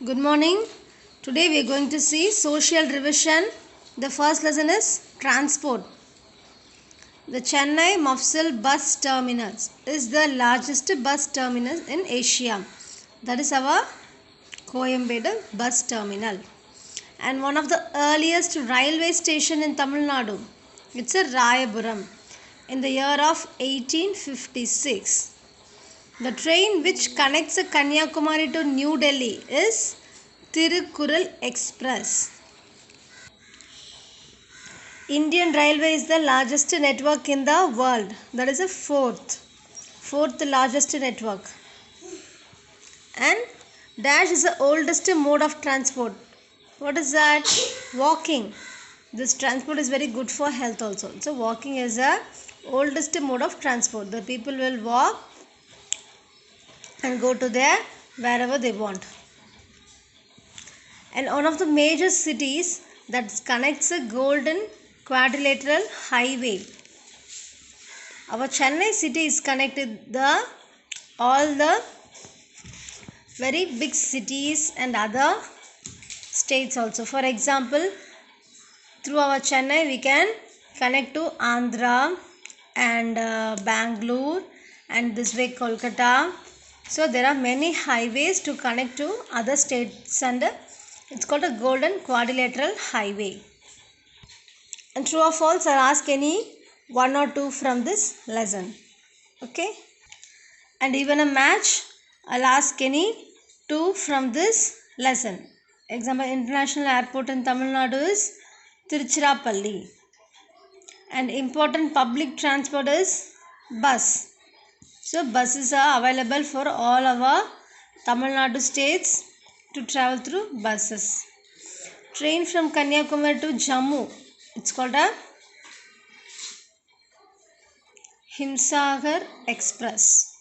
Good morning. Today we are going to see social revision. The first lesson is transport. The Chennai Mofussil Bus Terminus is the largest bus terminus in Asia. That is our Coimbatore bus terminal. And one of the earliest railway station in Tamil Nadu. It's a Rayapuram in the year of 1856. The train which connects Kanyakumari to New Delhi is Tirukkural Express. Indian Railway is the largest network in the world. That is the fourth largest network. And dash is the oldest mode of transport. What is that? Walking. This transport is very good for health also. So walking is the oldest mode of transport. The people will walk and go to there wherever they want. And one of the major cities that connects a golden quadrilateral highway. Our Chennai city is connected all the very big cities and other states also. For example, through our Chennai we can connect to Andhra and Bangalore and this way Kolkata. So there are many highways to connect to other states and it's called a golden quadrilateral highway. And true or false, I'll ask any one or two from this lesson. Okay. And even a match, I'll ask any two from this lesson. Example, international airport in Tamil Nadu is Tiruchirappalli. And important public transport is bus. So buses are available for all our Tamil Nadu states to travel through buses. Train from Kanyakumari to Jammu. It's called a Himsagar Express.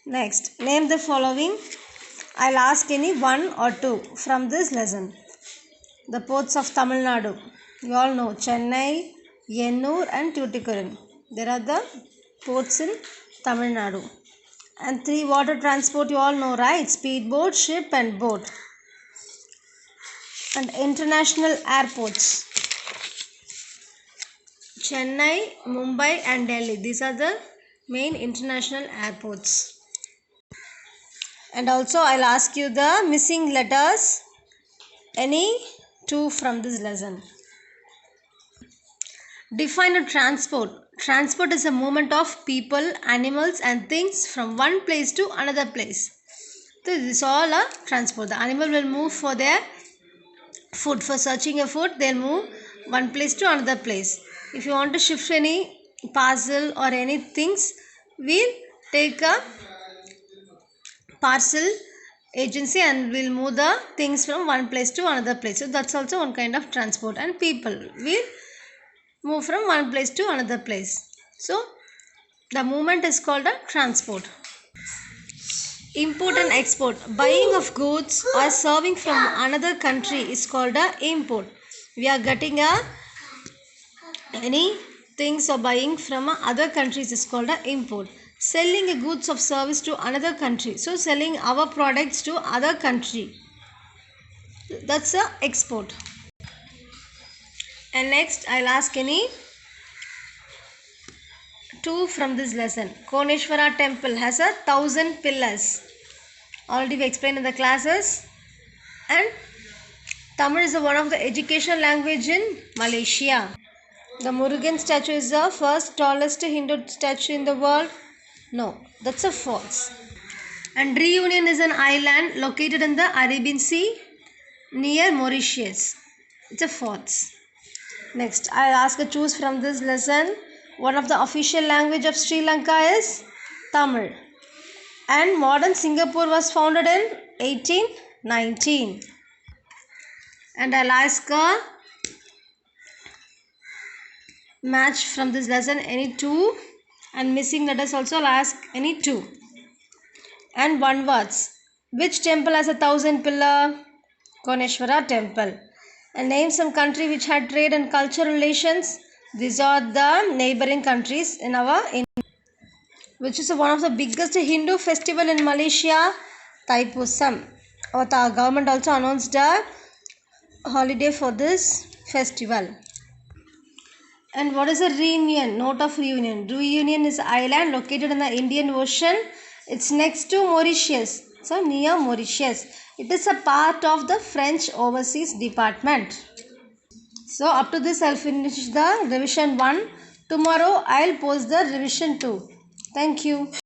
Next, name the following. I'll ask any one or two from this lesson. The ports of Tamil Nadu. You all know Chennai, Ennur and Tuticorin. There are the ports in Tamil Nadu. And three water transport you all know, right? Speedboat, ship and boat. And international airports. Chennai, Mumbai and Delhi. These are the main international airports. And also I'll ask you the missing letters. Any two from this lesson. Define a transport. Transport is a movement of people, animals and things from one place to another place. So this is all a transport. The animal will move for their food. For searching a food, they'll move one place to another place. If you want to shift any parcel or any things, we'll take a parcel agency and we'll move the things from one place to another place. So that's also one kind of transport. And people will move from one place to another place. So the movement is called a transport. Import and export. Buying of goods or serving from another country is called a import. We are getting any things or buying from other countries is called a import. Selling a goods of service to another country. So selling our products to other country. That's a export. And next I'll ask any two from this lesson. Koneshwara temple has 1,000 pillars. Already we explained in the classes. And Tamil is one of the educational language in Malaysia. The Murugan statue is the first tallest Hindu statue in the world. No, that's a false. And Reunion is an island located in the Arabian Sea near Mauritius. It's a false. Next, I'll ask a choose from this lesson. One of the official language of Sri Lanka is Tamil. And modern Singapore was founded in 1819. And I'll ask a match from this lesson, any two. And missing letters also I'll ask any two. And one words. Which temple has 1,000 pillar? Koneshwara temple. And name some country which had trade and cultural relations. These are the neighboring countries in our India. Which is one of the biggest Hindu festival in Malaysia, Thaipusam. Our government also announced a holiday for this festival. And what is a Reunion? Note of Reunion. Reunion is an island located in the Indian Ocean. It's next to Mauritius. So near Mauritius. It is a part of the French Overseas Department. So up to this I'll finish the revision 1. Tomorrow I'll post the revision 2. Thank you.